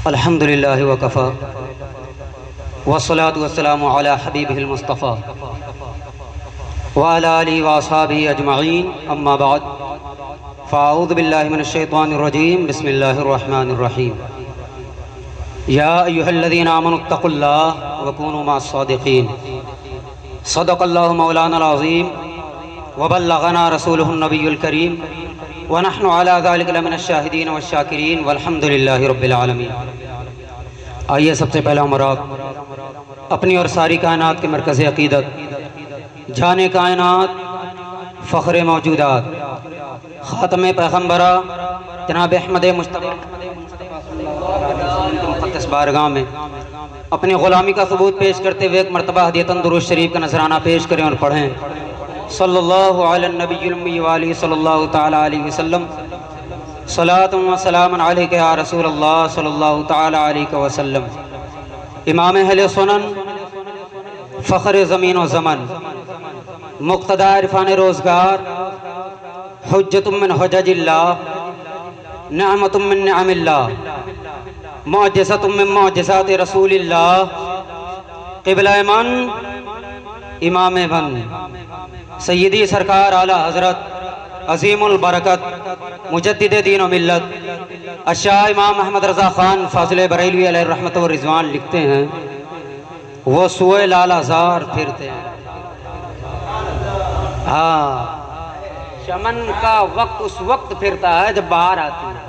الحمد للہ وکفا والصلاة والسلام علی حبیبہ المصطفیٰ وعلی آلہ واصحابہ اجمعین اما بعد فاعوذ باللہ من الشیطان الرجیم بسم اللہ الرحمن الرحیم یا ایہا الذین آمنوا اتقوا اللہ وکونوا مع الصادقین صدق اللہ مولانا العظیم وبلغنا رسولہ النبی الکریم ونحن على ذلك لمن الشاہدین والشاکرین والحمد للہ رب العالمین۔ آئیے سب سے پہلا مراد اپنی اور ساری کائنات کے مرکز عقیدت، جان کائنات، فخر موجودات، خاتم پیغمبرہ جناب احمد مصطفیٰ مقدس بارگاہ میں اپنی غلامی کا ثبوت پیش کرتے ہوئے ایک مرتبہ ہدیۃً درود شریف کا نذرانہ پیش کریں اور پڑھیں۔ صلی اللہ علی النبی الامی وآلہ صلی اللہ تعالی علیہ وسلم، صلاۃ و سلام علیک یا رسول اللہ صلی اللہ تعالی علیہ وسلم۔ امام اہل سنن، فخر زمین و زمن، مقتدی عرفان روزگار، حجت من حجج اللہ، نعمت من نعم اللہ، معجزت من معجزات رسول اللہ، قبلہ من، امام من، سیدی سرکار اعلیٰ حضرت عظیم البرکت مجدد دین و ملت الشاہ امام احمد رضا خان فاضل بریلوی علیہ الرحمت و رضوان لکھتے ہیں وہ سوئے لال آزار پھرتے ہیں۔ ہاں، چمن کا وقت اس وقت پھرتا ہے جب بہار آتی ہے۔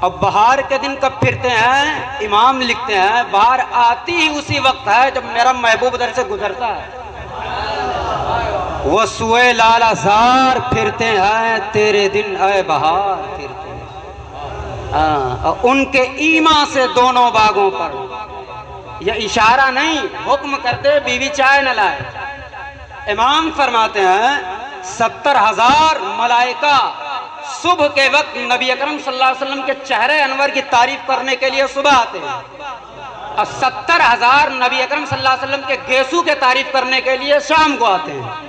اب بہار کے دن کب پھرتے ہیں؟ امام لکھتے ہیں بہار آتی ہی اسی وقت ہے جب میرا محبوب در سے گزرتا ہے۔ وہ سوئے لال آزار پھرتے ہیں تیرے دن اے بہار پھرتے ہیں۔ ان کے ایما سے دونوں باغوں پر، یہ اشارہ نہیں، حکم کرتے بیوی چائے نہ لائے۔ امام فرماتے ہیں 70,000 ملائکہ صبح کے وقت نبی اکرم صلی اللہ علیہ وسلم کے چہرے انور کی تعریف کرنے کے لیے صبح آتے ہیں، اور 70,000 نبی اکرم صلی اللہ علیہ وسلم کے گیسو کے تعریف کرنے کے لیے شام کو آتے ہیں۔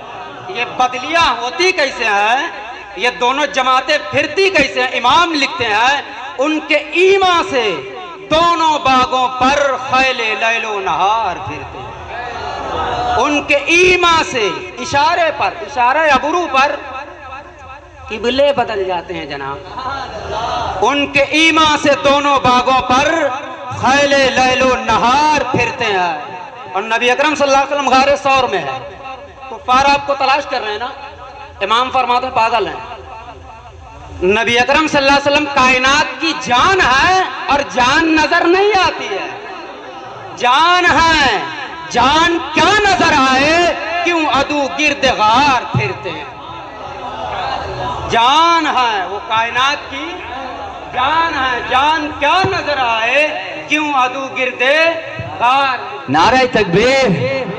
یہ بدلیاں ہوتی کیسے ہیں؟ یہ دونوں جماعتیں پھرتی کیسے ہیں؟ امام لکھتے ہیں ان کے ایما سے دونوں باغوں پر خیل لیل و نہار پھرتے ہیں۔ ان کے ایما سے اشارے پر، اشارہ ابرو پر قبلے بدل جاتے ہیں جناب۔ ان کے ایما سے دونوں باغوں پر خیل لیل و نہار پھرتے ہیں۔ اور نبی اکرم صلی اللہ علیہ وسلم غار ثور میں ہے، کفار آپ کو تلاش کر رہے ہیں نا۔ امام فرماتے ہیں پاگل ہیں، نبی اکرم صلی اللہ علیہ وسلم کائنات کی جان ہے اور جان نظر نہیں آتی ہے۔ جان ہے، جان کیا نظر آئے؟ کیوں عدو گرد غار پھرتے ہیں۔ جان ہے، وہ کائنات کی جان ہے، جان کیا نظر آئے؟ کیوں عدو گرد غار۔ نعرہ تکبیر،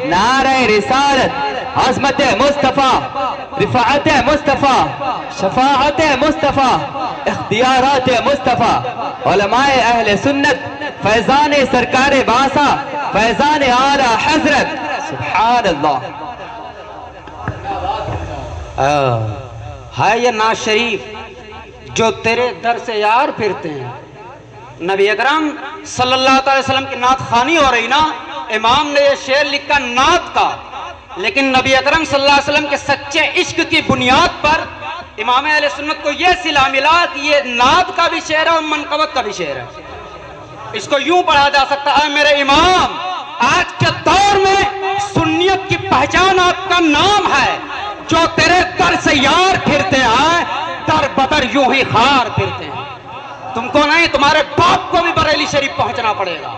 نعرہ رسالت، عظمت مصطفیٰ، رفاعت مصطفیٰ، شفاعت مصطفیٰ، اختیارات مصطفیٰ، علماء اہل سنت، فیضان سرکار باسا، فیضان اعلیٰ حضرت، سبحان اللہ۔ ہے یہ ناز شریف جو تیرے در سے یار پھرتے ہیں۔ نبی اکرم صلی اللہ علیہ وسلم کی نعت خوانی ہو رہی نا، امام نے یہ شعر لکھا نعت کا، لیکن نبی اکرم صلی اللہ علیہ وسلم کے سچے عشق کی بنیاد پر امام اہل سنت کو یہ صلہ ملا کہ یہ نعت کا بھی شعر ہے اور منقبت کا بھی شعر ہے۔ اس کو یوں پڑھا جا سکتا ہے، میرے امام آج کے دور میں سنیت کی پہچان آپ کا نام ہے، جو تیرے در سے یار پھرتے ہیں، در بدر یوں ہی خار پھرتے ہیں۔ تم کو نہیں، تمہارے باپ کو بھی بریلی شریف پہنچنا پڑے گا۔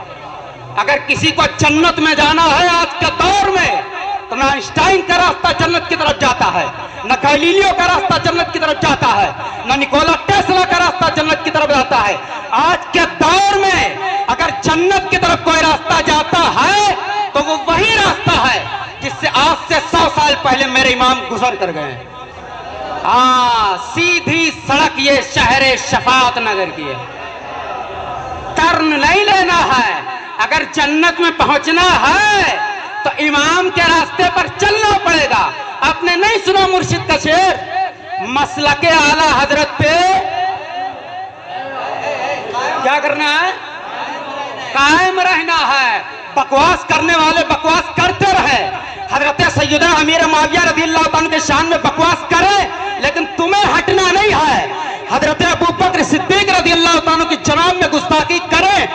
اگر کسی کو جنت میں جانا ہے آج کے دور میں، تو نہ آئنسٹائن کا راستہ جنت کی طرف جاتا ہے، نہ گیلیلیو کا راستہ جنت کی طرف جاتا ہے، نہ نکولا ٹیسلا کا راستہ جنت کی طرف جاتا ہے۔ آج کے دور میں اگر جنت کی طرف کوئی راستہ جاتا ہے تو وہ وہی راستہ ہے جس سے آج سے 100 سال پہلے میرے امام گزر کر گئے۔ سیدھی سڑک یہ شہر شفاعت نگر کی ہے، ٹرن نہیں لینا ہے۔ اگر جنت میں پہنچنا ہے تو امام کے راستے پر چلنا پڑے گا۔ آپ نے نہیں سنا مرشد کا شعر؟ مسلک اعلیٰ حضرت پہ کیا کرنا ہے؟ کہنا ہے، بکواس کرنے والے بکواس کرتے رہے، حضرت سیدنا امیر معاویہ رضی اللہ عنہ کے شان میں بکواس کرے، لیکن تمہیں ہٹنا نہیں ہے۔ حضرت ابوبکر صدیق رضی اللہ عنہ کی جناب میں گستاخی کرے،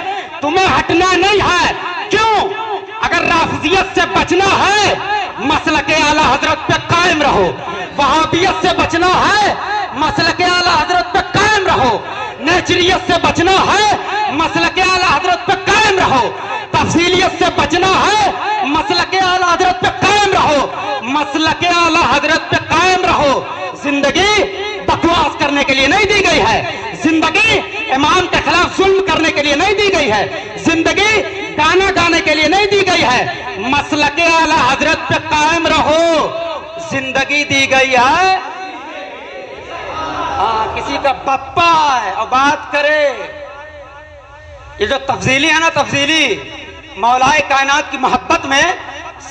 تمہیں ہٹنا نہیں ہے۔ کیوں؟ اگر رافضیت سے بچنا ہے مسلک اعلی حضرت پہ قائم رہو، وہابیت سے بچنا ہے مسلک اعلی حضرت پہ قائم رہو، نیچریت سے بچنا ہے مسلک اعلی حضرت پہ قائم رہو، تفصیلیت سے بچنا ہے مسلک اعلی حضرت پہ قائم رہو، مسلک اعلی حضرت پہ قائم رہو۔ زندگی بکواس کرنے کے لیے نہیں دی گئی ہے، زندگی امام کے خلاف ظلم کرنے کے لیے نہیں دی گئی ہے، زندگی گانا گانے کے لیے نہیں دی گئی ہے، مسلک اعلی حضرت پہ قائم رہو زندگی دی گئی ہے۔ کسی کا پپا ہے اور بات کرے، یہ جو تفضیلی ہے نا، تفضیلی مولائے کائنات کی محبت میں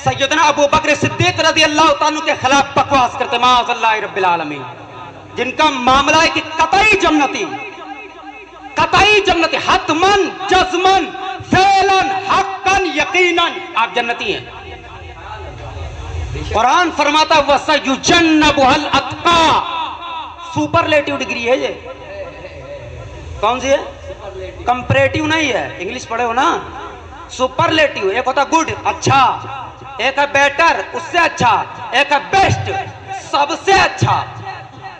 سیدنا ابوبکر صدیق رضی اللہ تعالیٰ کے خلاف بکواس کرتے، معاذ اللہ رب العالمین، جن کا معاملہ ہے کہ قطعی جنتی، قطعی جنتی، حتمن جزمن فعلاً حقاً یقیناً آپ جنتی ہیں۔ قرآن فرماتا وَسَيُجَنَّبُهَا الْأَتْقَى، سپرلیٹیو ڈگری ہے یہ، کون سی ہے؟ کمپریٹیو نہیں ہے، انگلش پڑھے ہو نا، سپرلیٹیو، ایک ہوتا گڈ اچھا، ایک ہے بیٹر اس سے اچھا، ایک ہے بیسٹ سب سے اچھا۔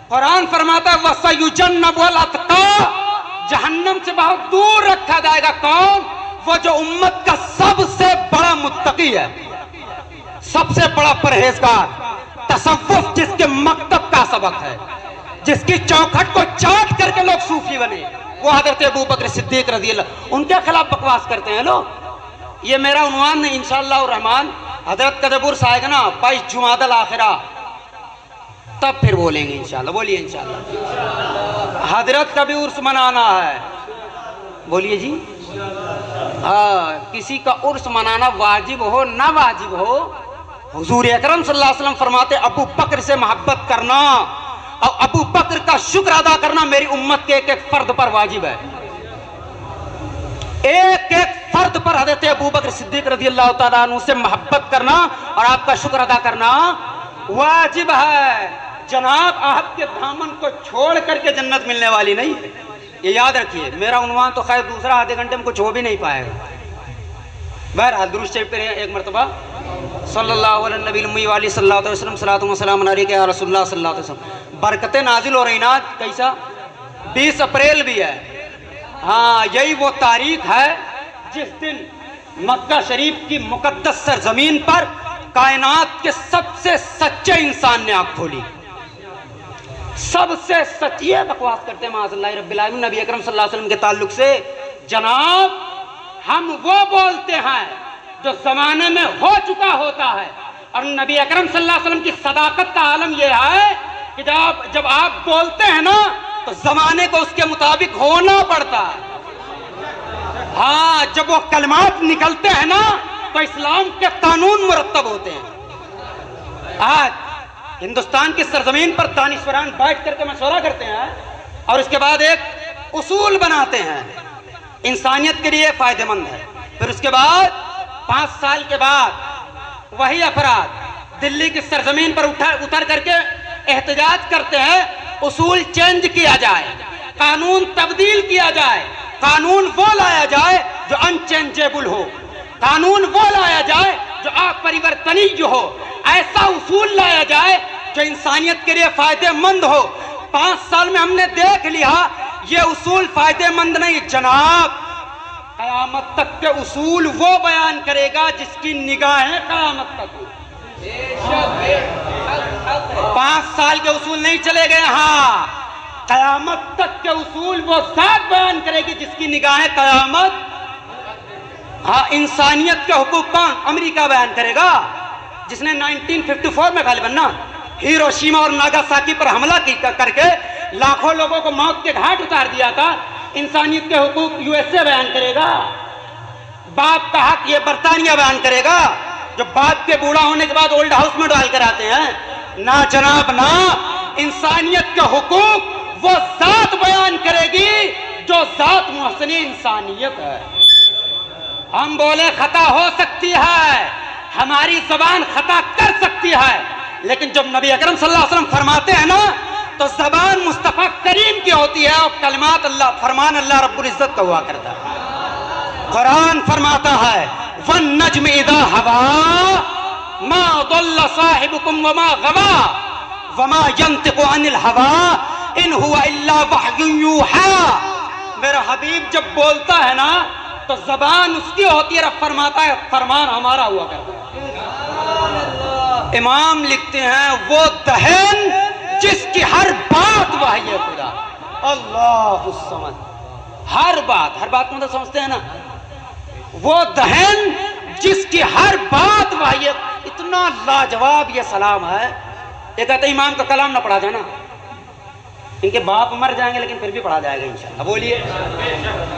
قرآن فرماتا ہے وَسَيُجَنَّبُهَا الْأَتْقَى، جہنم سے بہت دور رکھا جائے گا کون؟ وہ جو امت کا سب سے بڑا متقی ہے، سب سے بڑا پرہیزگار، تصوف جس کے مکتب کا سبق ہے، جس کی چوکھٹ کو چاٹ کر کے لوگ صوفی بنے، وہ حضرت ابوبکر صدیق رضی اللہ، ان کے خلاف بکواس کرتے ہیں لوگ۔ یہ میرا عنوان نہیں، انشاءاللہ الرحمن حضرت کا جب عرس آئے گا نا 22 جمادی الاخرہ، تب پھر بولیں گے انشاءاللہ، بولیے انشاءاللہ۔ حضرت کا بھی عرس منانا ہے، بولیے جی۔ کسی کا عرس منانا واجب ہو نہ واجب ہو، حضور اکرم صلی اللہ علیہ وسلم فرماتے ابو بکر سے محبت کرنا اور ابو بکر کا شکر ادا کرنا میری امت کے ایک ایک فرد پر واجب ہے، ایک ایک فرد پر حضرت ابو بکر صدیق رضی اللہ تعالیٰ عنہ سے محبت کرنا اور آپ کا شکر ادا کرنا واجب ہے۔ جناب آپ کے دامن کو چھوڑ کر کے جنت ملنے والی نہیں ہے، یہ یاد رکھیے۔ میرا عنوان تو خیر دوسرا آدھے گھنٹے میں کچھ ہو بھی نہیں پائے گا۔ بہرحال درود شریف پڑھیں ایک مرتبہ، صلی اللہ علیہ نبی الامی علیہ صلی اللہ علیہ وسلم، صلاۃ و سلام علیک یا رسول اللہ صلی اللہ علیہ وسلم۔ برکتیں نازل ہو رہی نا، کیسا 20 اپریل بھی ہے، ہاں یہی وہ تاریخ ہے جس دن مکہ شریف کی مقدس سرزمین پر کائنات کے سب سے سچے انسان نے آنکھ کھولی، سب سے سچی ہے۔ بکواس کرتے ہیں معاذ اللہ رب العالمین نبی اکرم صلی اللہ علیہ وسلم کے تعلق سے۔ جناب ہم وہ بولتے ہیں جو زمانے میں ہو چکا ہوتا ہے، اور نبی اکرم صلی اللہ علیہ وسلم کی صداقت کا عالم یہ ہے کہ جب آپ بولتے ہیں نا تو زمانے کو اس کے مطابق ہونا پڑتا ہے۔ ہاں جب وہ کلمات نکلتے ہیں نا تو اسلام کے قانون مرتب ہوتے ہیں۔ آج ہندوستان کی سرزمین پر دانشوران بیٹھ کر کے مشورہ کرتے ہیں اور اس کے بعد ایک اصول بناتے ہیں، انسانیت کے لیے فائدہ مند ہے۔ پھر اس کے بعد 5 سال کے بعد وہی افراد دلی کی سرزمین پر اتر کر کے احتجاج کرتے ہیں، اصول چینج کیا جائے، قانون تبدیل کیا جائے، قانون وہ لایا جائے جو انچینجیبل ہو، قانون وہ لایا جائے جو اپریورتنی ہو، ایسا اصول لایا جائے جو انسانیت کے لیے فائدہ مند ہو۔ 5 سال میں ہم نے دیکھ لیا یہ اصول فائدہ مند نہیں جناب، قیامت تک کے اصول وہ بیان کرے گا جس کی نگاہیں قیامت تک ہو۔ 5 سال کے اصول نہیں چلے گئے، ہاں قیامت تک کے اصول وہ ذات بیان کرے گی جس کی نگاہیں قیامت۔ ہاں انسانیت کے حقوق کون؟ امریکہ بیان کرے گا، جس نے 1954 میں غالباً نا ہیروشیما اور ناگاساکی پر حملہ کر کے لاکھوں لوگوں کو موت کے گھاٹ اتار دیا تھا۔ انسانیت کے حقوق USA بیان کرے گا، باپ کا حق یہ برطانیہ بیان کرے گا، جو باپ کے بوڑھا ہونے کے بعد اولڈ ہاؤس میں ڈال کر آتے ہیں۔ نہ جناب نہ، انسانیت کے حقوق وہ ذات بیان کرے گی جو ذات محسن انسانیت ہے۔ ہم بولے خطا ہو سکتی ہے، ہماری زبان خطا کر سکتی ہے، لیکن جب نبی اکرم صلی اللہ علیہ وسلم فرماتے ہیں نا تو زبان مصطفیٰ کریم کی ہوتی ہے اور کلمات اللہ، فرمان اللہ رب العزت کا ہوا کرتا ہے۔ قرآن فرماتا ہے وَالنَّجْمِ إِذَا هَوَىٰ مَا ضَلَّ صَاحِبُكُمْ وَمَا غَوَىٰ وَمَا يَنطِقُ عَنِ الْهَوَىٰ إِنْ هُوَ إِلَّا وَحْيٌ يُوحَىٰ۔ میرا حبیب جب بولتا ہے نا تو زبان اس کی ہوتی ہے، رب فرماتا ہے فرمان ہمارا ہوا کرتا ہے۔ امام لکھتے ہیں وہ دہن جس کی ہر بات وحی خدا، اللہ الصمد، ہر بات کو مطلب سمجھتے ہیں نا، وہ دہن جس کی ہر بات وحی، اتنا لاجواب یہ سلام ہے۔ یہ کہتے ہیں امام کا کلام نہ پڑھا جائے نا، ان کے باپ مر جائیں گے لیکن پھر بھی پڑھا جائے گا انشاءاللہ، بولیے۔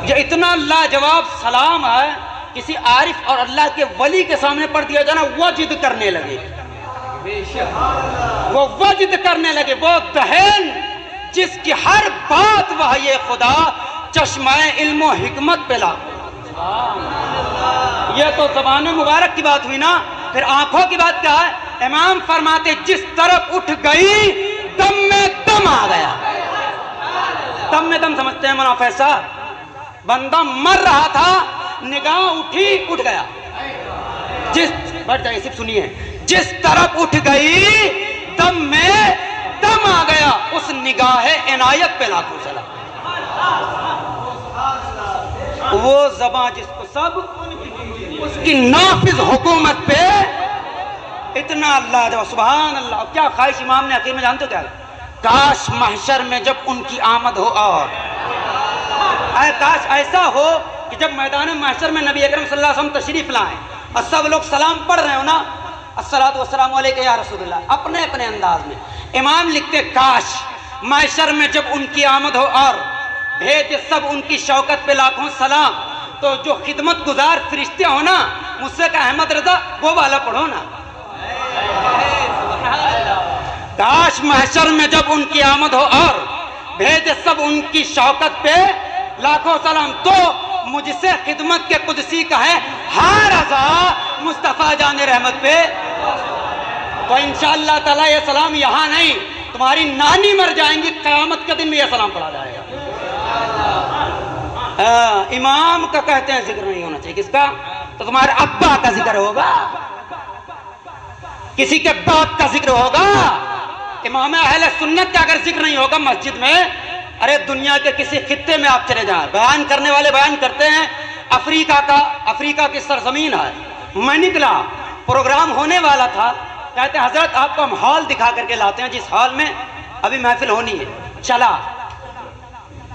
یہ اتنا لاجواب سلام ہے، کسی عارف اور اللہ کے ولی کے سامنے پڑھ دیا جائے نا وجد کرنے لگے، وہ وجد کرنے لگے۔ وہ دہن جس کی ہر بات وحی خدا، چشمہ علم و حکمت پہ لاکھوں۔ یہ تو زبان مبارک کی بات ہوئی نا، پھر آنکھوں کی بات کیا ہے؟ امام فرماتے جس طرف اٹھ گئی دم میں دم آ گیا۔ دم میں دم سمجھتے ہیں مولانا فیض صاحب؟ بندہ مر رہا تھا، نگاہ اٹھی اٹھ گیا۔ بیٹھ جائیے صرف سنیے، جس طرف اٹھ گئی دم میں دم آ گیا، اس نگاہ عنایت پہ لاکھوں سلام۔ وہ زباں جس کو سب اس کی نافذ حکومت پہ اتنا اللہ جو سبحان اللہ۔ کیا خواہش امام نے عقید میں جانتے ہو کیا؟ کاش محشر میں جب ان کی آمد ہو، اور کاش ایسا ہو کہ جب میدان محشر میں نبی اکرم صلی اللہ علیہ وسلم تشریف لائیں اور سب لوگ سلام پڑھ رہے ہو نا، الصلاۃ والسلام علیک یا رسول اللہ، اپنے اپنے انداز میں۔ امام لکھتے کاش محشر میں جب ان کی آمد ہو اور بھیج سب ان کی شوکت پہ لاکھوں سلام، تو جو خدمت گزار فرشتے ہو نا، مجھ سے کہا احمد رضا وہ والا پڑھو نا، کاش محشر میں جب ان کی آمد ہو اور بھیج سب ان کی شوکت پہ لاکھوں سلام، تو مجھ سے خدمت کے قدسی کہیں ہاں رضا مصطفیٰ جان رحمت پہ۔ تو انشاءاللہ تعالیٰ یہ سلام یہاں نہیں، تمہاری نانی مر جائیں گی قیامت کے دن میں یہ سلام پڑھا جائے گا۔ امام کا کہتے ہیں ذکر نہیں ہونا چاہیے، کس کا؟ تو تمہارے ابا کا ذکر ہوگا، کسی کے باپ کا ذکر ہوگا۔ امام اہل سنت کا اگر ذکر نہیں ہوگا مسجد میں، ارے دنیا کے کسی خطے میں آپ چلے جائیں، بیان کرنے والے بیان کرتے ہیں افریقہ کی سرزمین ہے، میں نکلا پروگرام ہونے والا تھا، کہتے ہیں حضرت آپ کو ہم ہال دکھا کر کے لاتے ہیں جس ہال میں ابھی محفل ہونی ہے، چلا۔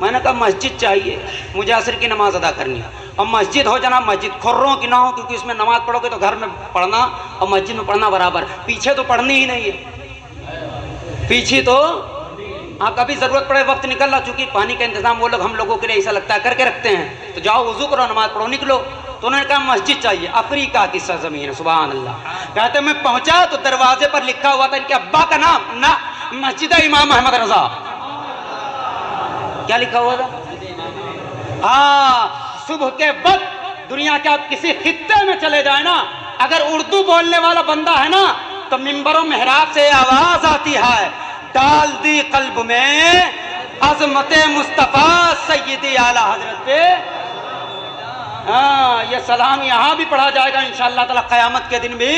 میں نے کہا مسجد چاہیے، مجھے عصر کی نماز ادا کرنی ہے، اور مسجد ہو جناب مسجد کھروں کی نہ ہو، کیونکہ اس میں نماز پڑھو گے تو گھر میں پڑھنا اور مسجد میں پڑھنا برابر، پیچھے تو پڑھنی ہی نہیں ہے، پیچھے تو ہاں کبھی ضرورت پڑے وقت نکل رہا، چونکہ پانی کا انتظام وہ لوگ ہم لوگوں کے لیے ایسا لگتا ہے کر کے رکھتے ہیں، تو جاؤ وضو کرو نماز پڑھو نکلو، تو انہوں نے کہا مسجد چاہیے، افریقہ کی سرزمین ہے، سبحان اللہ۔ کہتے میں پہنچا تو دروازے پر لکھا ہوا تھا ان کے ابا کا نام، نہ مسجد امام احمد رضا، کیا لکھا ہوا تھا؟ ہاں صبح کے وقت دنیا کے آپ کسی خطے میں چلے جائیں نا، اگر اردو بولنے والا بندہ ہے نا تو ممبر و محراب سے آواز آتی ہے، ڈال دی قلب میں عظمت مصطفیٰ سیدی اعلی حضرت پہ۔ ہاں یہ سلام یہاں بھی پڑھا جائے گا انشاءاللہ تعالی قیامت کے دن بھی۔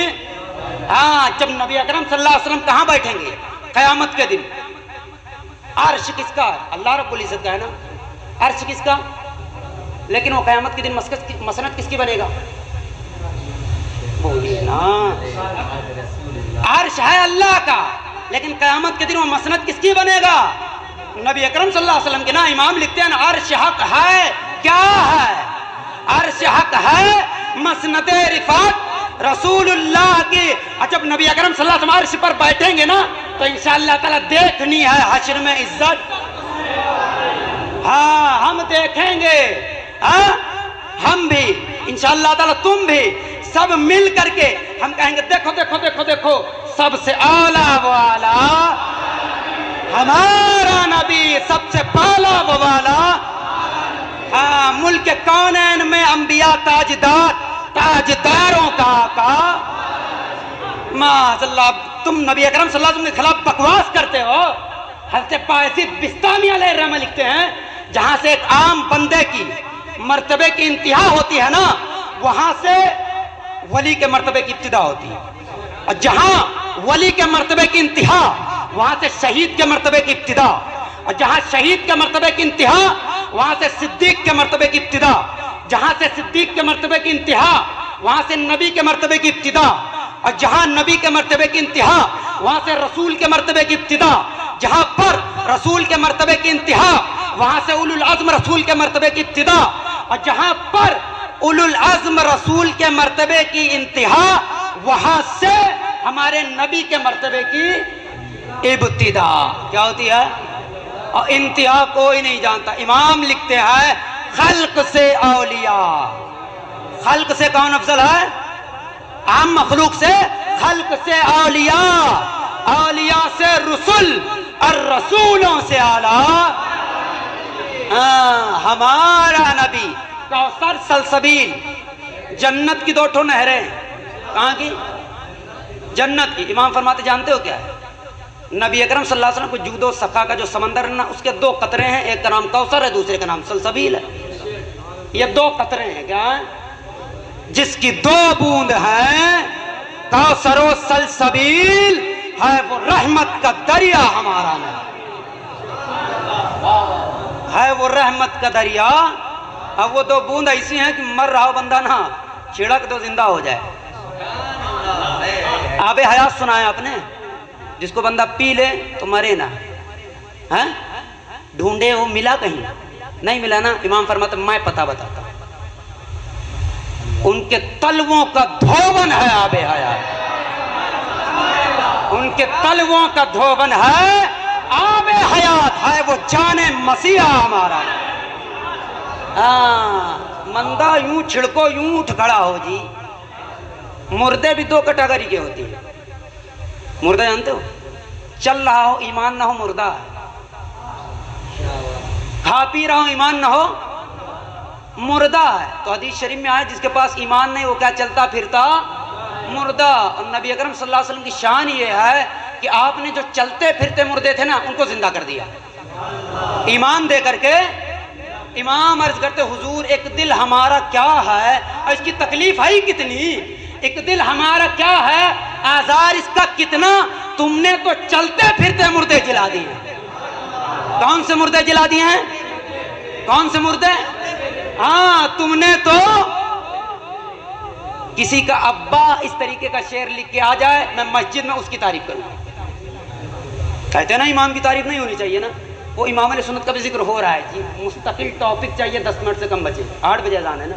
ہاں جب نبی اکرم صلی اللہ علیہ وسلم کہاں بیٹھیں گے قیامت کے دن؟ عرش کس کا ہے؟ اللہ رب العزت کا ہے نا، عرش کس کا؟ لیکن وہ قیامت کے دن مسند کس کی بنے گا؟ بولیے نا، عرش ہے اللہ کا، لیکن قیامت کے دن وہ مسند کس کی بنے گا؟ نبی اکرم صلی اللہ علیہ وسلم کے نا۔ امام لکھتے ہیں عرش حق ہے، کیا ہے؟ عرش حق ہے مسند رفعت رسول اللہ کی۔ جب نبی اکرم صلی اللہ علیہ وسلم عرش پر بیٹھیں گے نا تو انشاءاللہ تعالیٰ دیکھنی ہے حشر میں عزت، ہاں ہم دیکھیں گے، ہاں ہم بھی انشاءاللہ تعالیٰ تم بھی سب مل کر کے ہم کہیں گے دیکھو دیکھو دیکھو دیکھو سب سے اعلیٰ وہ اعلیٰ ہمارا نبی، سب سے بالا وہ والا۔ ہاں ملک کونین میں انبیاء تاجدار تاجداروں کا آقا. معاذ اللہ، تم نبی اکرم صلی اللہ علیہ وسلم کے خلاف بکواس کرتے ہو. حضرت پائسید بستامی علیہ الرحمہ لکھتے ہیں جہاں سے ایک عام بندے کی مرتبے کی انتہا ہوتی ہے نا، وہاں سے ولی کے مرتبے کی ابتدا ہوتی ہے، اور جہاں ولی کے مرتبے کی انتہا وہاں سے شہید کے مرتبے کی ابتدا، اور جہاں شہید کے مرتبے کی انتہا وہاں سے صدیق کے مرتبے کی ابتدا، جہاں سے صدیق کے مرتبے کی انتہا وہاں سے نبی کے مرتبے کی ابتدا، اور جہاں نبی کے مرتبے کی انتہا وہاں سے رسول کے مرتبے کی ابتدا، جہاں پر رسول کے مرتبے کی انتہا وہاں سے اولو العزم رسول کے مرتبے کی ابتدا، اور جہاں پر اولو العزم رسول کے مرتبے کی انتہا وہاں سے ہمارے نبی کے مرتبے کی ابتدا. کیا ہوتی ہے؟ اور انتہا کوئی نہیں جانتا. امام لکھتے ہیں خلق سے اولیاء. خلق سے کون افضل ہے؟ عام مخلوق سے. خلق سے اولیاء، اولیاء سے رسول، اور رسولوں سے اعلیٰ ہمارا نبی. کوثر سلسبیل، جنت کی 2 نہریں. کہاں کی؟ جنت کی. امام فرماتے جانتے ہو کیا ہے؟ نبی اکرم صلی اللہ علیہ وسلم کو جود و سخا کا جو سمندر ہے نا، اس کے 2 قطرے ہیں، ایک کا نام کوثر ہے، دوسرے کا نام سلسبیل ہے. یہ 2 قطرے ہیں. کیا ہیں؟ جس کی 2 بوند ہیں، کوثر و سلسبیل، ہے وہ رحمت کا دریا. ہمارا نبی ہے وہ رحمت کا دریا. اب وہ 2 بوند ایسی ہیں کہ مر رہا بندہ نا چھڑک تو زندہ ہو جائے. آب حیات سنا ہے آپ نے؟ جس کو بندہ پی لے تو مرے نا. ڈھونڈے وہ ملا کہیں؟ نہیں ملا نا. امام فرماتے میں پتہ بتاتا ہوں، ان کے تلووں کا دھوبن ہے آب حیات. ان کے تلووں کا دھوبن ہے آب حیات. ہے وہ جان مسیح ہمارا. مندہ یوں چھڑکو یوں اٹھ کھڑا ہو جی. مردے بھی 2 کیٹیگری کے ہوتے ہیں. مردہ جانتے ہو؟ چل رہا ہو ایمان نہ ہو مردہ ہے. کھا پی رہا ہو ایمان نہ ہو مردہ ہے. تو حدیث شریف میں آیا جس کے پاس ایمان نہیں وہ کیا چلتا پھرتا مردہ. اور نبی اکرم صلی اللہ علیہ وسلم کی شان یہ ہے کہ آپ نے جو چلتے پھرتے مردے تھے نا ان کو زندہ کر دیا ایمان دے کر کے. امام عرض کرتے حضور ایک دل ہمارا کیا ہے اور اس کی تکلیف ہے کتنی. ایک دل ہمارا کیا ہے، آزار اس کا کتنا. تم نے تو چلتے پھرتے مردے جلا دیے. کون سے مردے جلا دیے ہیں؟ کون سے مردے؟ ہاں تم نے تو. کسی کا ابا اس طریقے کا شعر لکھ کے آ جائے میں مسجد میں اس کی تعریف کروں. کہتے ہیں نا امام کی تعریف نہیں ہونی چاہیے نا. وہ امام علیہ سنت کا بھی ذکر ہو رہا ہے جی. مستقل ٹاپک چاہیے 10 منٹ سے کم بچے. 8 بجے اذان ہے نا.